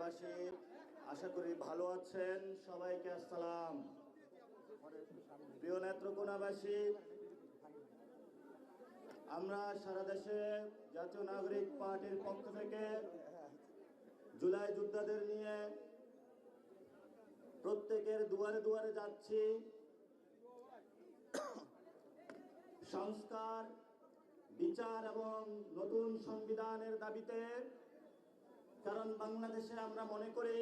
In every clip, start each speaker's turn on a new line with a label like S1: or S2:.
S1: দেশবাসী, আশা করি ভালো আছেন। সবাইকে আসসালাম। প্রিয় নেত্রকোনাবাসী, আমরা সারা দেশে জাতীয় নাগরিক পার্টির পক্ষ থেকে জুলাই যোদ্ধাদের নিয়ে প্রত্যেকের দুয়ারে দুয়ারে যাচ্ছি সংস্কার, বিচার এবং নতুন সংবিধানের দাবিতে। কারণ বাংলাদেশে আমরা মনে করি,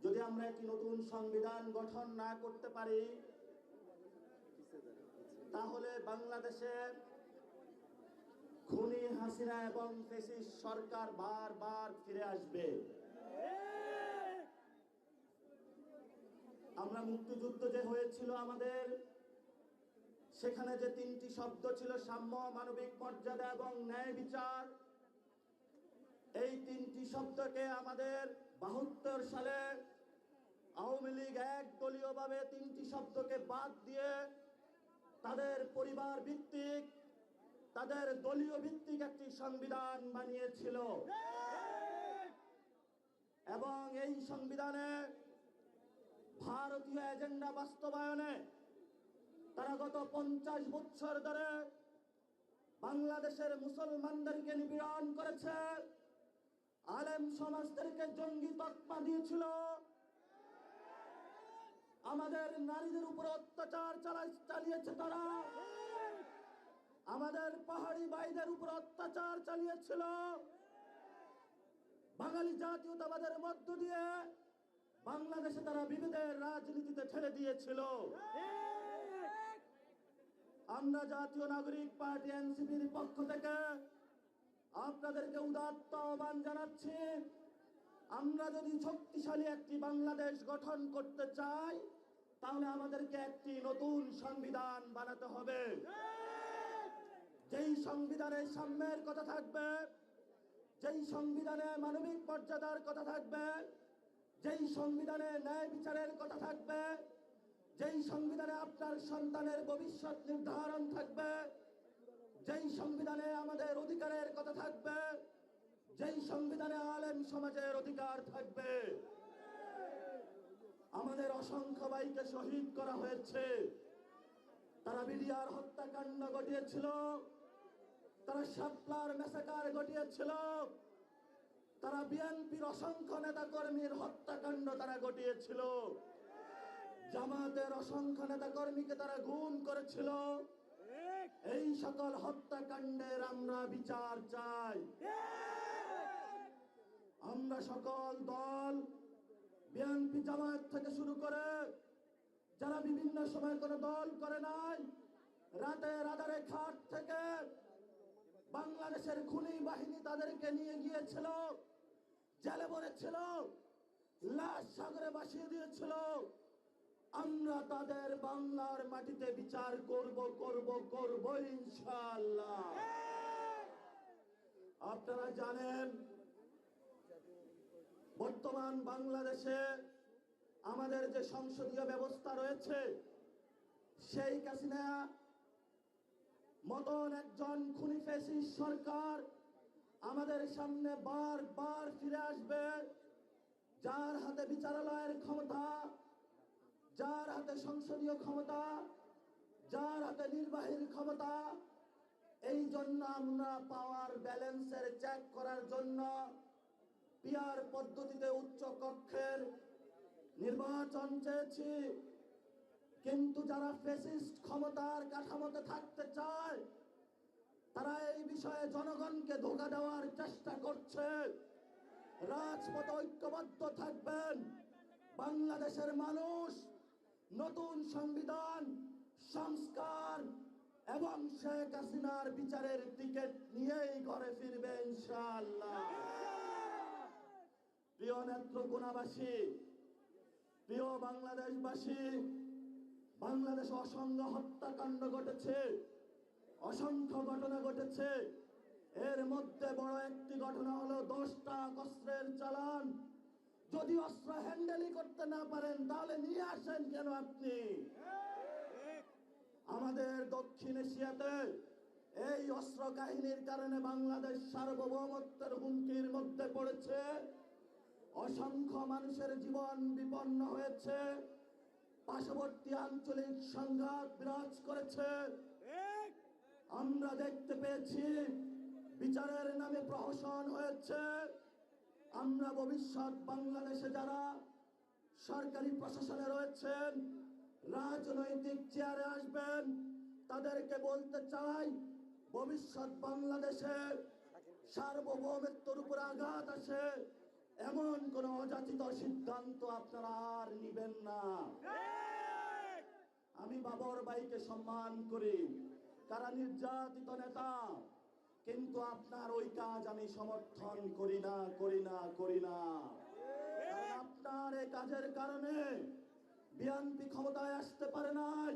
S1: যদি আমরা একটি নতুন সংবিধান গঠন না করতে পারি, তাহলে বাংলাদেশে খুনি হাসিনা এবং ফ্যাসিস্ট সরকার বারবার ফিরে আসবে। আমরা মুক্তিযুদ্ধ যে হয়েছিল আমাদের, সেখানে যে তিনটি শব্দ ছিল সাম্য, মানবিক মর্যাদা এবং ন্যায় বিচার, এই তিনটি শব্দকে আমাদের ৭২ সালে আওয়ামী লীগ একদলীয়ভাবে তিনটি শব্দকে বাদ দিয়ে তাদের পরিবার ভিত্তিক, তাদের দলীয় ভিত্তিক একটি সংবিধান বানিয়েছিল। এবং এই সংবিধানে ভারতীয় এজেন্ডা বাস্তবায়নে তারা গত ৫০ বছর ধরে বাংলাদেশের মুসলমানদেরকে নিপীড়ন করেছে, আলেম সমাজদেরকে জঙ্গি তকমা দিয়েছিল, আমাদের নারীদের উপর অত্যাচার চালিয়েছে তারা, আমাদের পাহাড়ি ভাইদের উপর অত্যাচার চালিয়েছিল, বাঙালি জাতীয়তাবাদের মধ্য দিয়ে বাংলাদেশে তারা বিভেদের রাজনীতিতে ঠেলে দিয়েছিল। আমরা জাতীয় নাগরিক পার্টি এনসিপির পক্ষ থেকে আপনাদেরকে উদাত্ত আহ্বান জানাচ্ছি, আমরা যদি শক্তিশালী একটি বাংলাদেশ গঠন করতে চাই, তাহলে আমাদেরকে একটি নতুন সংবিধান বানাতে হবে। যেই সংবিধানে সাম্যের কথা থাকবে, যেই সংবিধানে মানবিক মর্যাদার কথা থাকবে, যেই সংবিধানে ন্যায় বিচারের কথা থাকবে, যেই সংবিধানে আপনার সন্তানের ভবিষ্যৎ নির্ধারণ থাকবে, যেই সংবিধানে আমাদের অধিকারের কথা থাকবে, যেই সংবিধানে আলেম সমাজের অধিকার থাকবে। আমাদের অসংখ্য ভাইকে শহীদ করা হয়েছে, তারা বিডিআর হত্যাকাণ্ড ঘটিয়েছিল, তারা শাপলার ম্যাসাকার ঘটিয়েছিল, তারা বিএনপির অসংখ্য নেতাকর্মীর হত্যাকাণ্ড তারা ঘটিয়েছিল, জামাতের অসংখ্য নেতাকর্মীকে তারা গুম করেছিল। এই সকল হত্যাকাণ্ডের আমরা বিচার চাই। আমরা সকল দল, বিএনপি জামাত থেকে শুরু করে যারা বিভিন্ন সময় কোনো দল করে নাই, রাতের আধারে খাট থেকে বাংলাদেশের খুনি বাহিনী তাদেরকে নিয়ে গিয়েছিল, জেলে ভরেছিল, লাশ সাগরে ভাসিয়ে দিয়েছিল। আমরা তাদের বাংলার মাটিতে বিচার করব ইনশাআল্লাহ। আপনারা জানেন, বর্তমান বাংলাদেশে আমাদের যে সংসদীয় ব্যবস্থা রয়েছে, শেখ হাসিনা মতন একজন খুনি ফ্যাসিস্ট সরকার আমাদের সামনে বারবার ফিরে আসবে, যার হাতে বিচারালয়ের ক্ষমতা, যার হাতে সংসদীয় ক্ষমতা, যার হাতে নির্বাহীর ক্ষমতা। এই জন্য আমরা পাওয়ার ব্যালেন্সের চেক করার জন্য পিআর পদ্ধতিতে উচ্চ কক্ষের নির্বাচন চেয়েছি। কিন্তু যারা ফ্যাসিস্ট ক্ষমতার কাঠামোতে থাকতে চায়, তারা এই বিষয়ে জনগণকে ধোঁকা দেওয়ার চেষ্টা করছে। রাজপথে ঐক্যবদ্ধ থাকবেন। বাংলাদেশের মানুষ নতুন সংবিধান, সংস্কার এবং শেখ হাসিনার বিচারের টিকিট নিয়েই ঘরে ফিরবে ইনশাআল্লাহ। প্রিয় নেত্রকোনাবাসী, প্রিয় বাংলাদেশবাসী, বাংলাদেশে অসংখ্য হত্যাকাণ্ড ঘটেছে, অসংখ্য ঘটনা ঘটেছে। এর মধ্যে বড় একটি ঘটনা হলো 10টা অস্ত্রের চালান। যদি অস্ত্র হ্যান্ডেলই করতে না পারেন, তাহলে নিয়ে আসেন কেন আপনি? আমাদের দক্ষিণ এশিয়াতে এই অস্ত্র কাহিনীর কারণে বাংলাদেশ সার্বভৌমত্বের হুমকির মধ্যে পড়েছে। অসংখ্য মানুষের জীবন বিপন্ন হয়েছে, পার্শ্ববর্তী আঞ্চলিক সংঘাত বিরাজ করেছে। আমরা দেখতে পেয়েছি বিচারের নামে প্রহসন হয়েছে। আমরা ভবিষ্যৎ বাংলাদেশে যারা সরকারি প্রশাসনে রয়েছেন, রাজনৈতিক চেয়ারে আসবেন, তাদেরকে বলতে চাই, ভবিষ্যৎ বাংলাদেশে সার্বভৌমত্বের উপর আঘাত আসে এমন কোন অযাচিত সিদ্ধান্ত আপনারা আর নিবেন না। আমি বাবর ভাইকে সম্মান করি, তারা নির্যাতিত নেতা, কিন্তু আপনার ওই কাজ আমি সমর্থন করি না। কারণ আপনার এই কাজের কারণে বিএনপি ক্ষমতায় আসতে পারে নাই।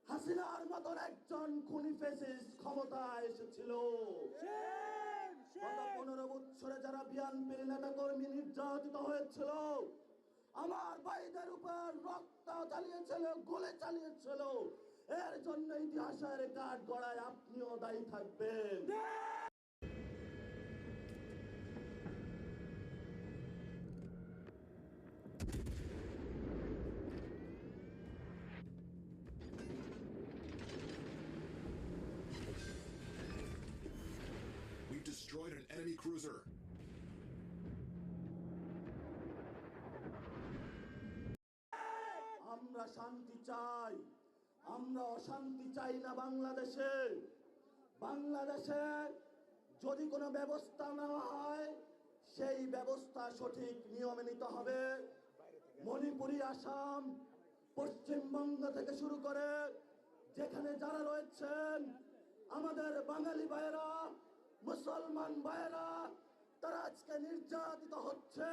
S1: হাসিনার মতন একজন খুনি ফ্যাসিস্ট ক্ষমতায় এসেছিল। গত 15 বছরে যারা বিএনপির নেতা কর্মী নির্যাতিত হয়েছিল, আমার ভাইদের উপর রক্ত চালিয়েছিল, গুলি চালিয়েছিল, এর জন্য ইতিহাসের কাঠ গড়ায় আপনিও দায়ী থাকবেন।
S2: We've destroyed an enemy cruiser.
S1: আমরা শান্তি চাই, আমরা অশান্তি চাই না। বাংলাদেশে যদি কোনো ব্যবস্থা নেওয়া হয়, সেই ব্যবস্থা সঠিক নিয়মে নিতে হবে। মণিপুরি, আসাম, পশ্চিমবঙ্গ থেকে শুরু করে যেখানে যারা রয়েছেন, আমাদের বাঙালি ভাইয়েরা, মুসলমান ভাইয়েরা, তারা আজকে নির্যাতিত হচ্ছে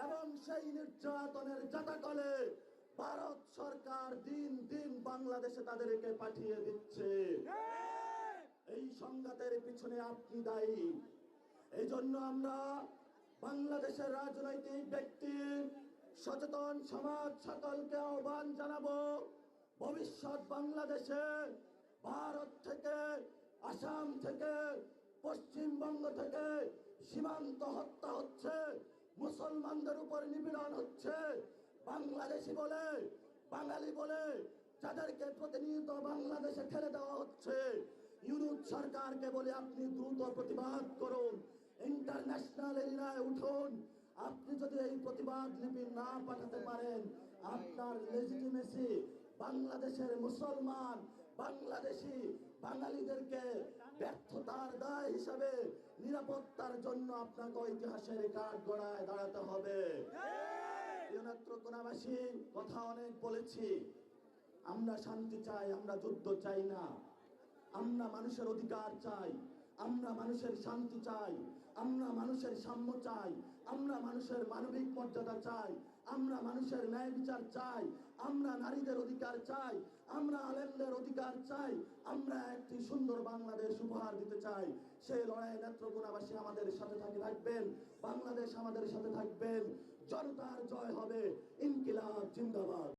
S1: এবং সেই নির্যাতনের জাতাকলে ভারত সরকার দিন দিন বাংলাদেশে তাদেরকে পাঠিয়ে দিচ্ছে। এই সংঘাতের পিছনে আপনি দায়ী। এই জন্য আমরা বাংলাদেশের রাজনৈতিক ব্যক্তি, সচেতন সমাজ সকলকে আহ্বান জানাবো, ভবিষ্যৎ বাংলাদেশে ভারত থেকে, আসাম থেকে, পশ্চিমবঙ্গ থেকে সীমান্ত হত্যা হচ্ছে, মুসলমানদের উপর নিপীড়ন হচ্ছে। বাংলাদেশি বলে, বাঙালি বলে যাদেরকে প্রতিনিয়ত বাংলাদেশে ঠেলে দেওয়া হচ্ছে, ইউনুস সরকারকে বলে আপনি দ্রুত প্রতিবাদ করুন, ইন্টারন্যাশনাল এরিয়ায় উঠুন। আপনি যদি এই প্রতিবাদ লিপি না পাঠাতে পারেন, আপনার লেজিটিমেসি বাংলাদেশের মুসলমান, বাংলাদেশি বাঙালিদেরকে ব্যর্থতার দায় হিসাবে নিরাপত্তার জন্য আপনাকে ইতিহাসের কাঠ গড়ায় দাঁড়াতে হবে। নেত্রকোনাবাসী, কথা অনেক বলেছি, আমরা শান্তি চাই, আমরা যুদ্ধ চাই না। আমরা মানুষের অধিকার চাই, আমরা মানুষের শান্তি চাই, আমরা মানুষের সাম্য চাই, আমরা মানুষের মানবিক মর্যাদা চাই, আমরা মানুষের ন্যায় বিচার চাই, আমরা নারীদের অধিকার চাই, আমরা আলেমদের অধিকার চাই, আমরা একটি সুন্দর বাংলাদেশ উপহার দিতে চাই। সেই লড়াইয়ে নেত্রকোনাবাসী আমাদের সাথে থাকবেন, বাংলাদেশ আমাদের সাথে থাকবেন। জনতার জয় হবে। ইনকিলাব জিন্দাবাদ।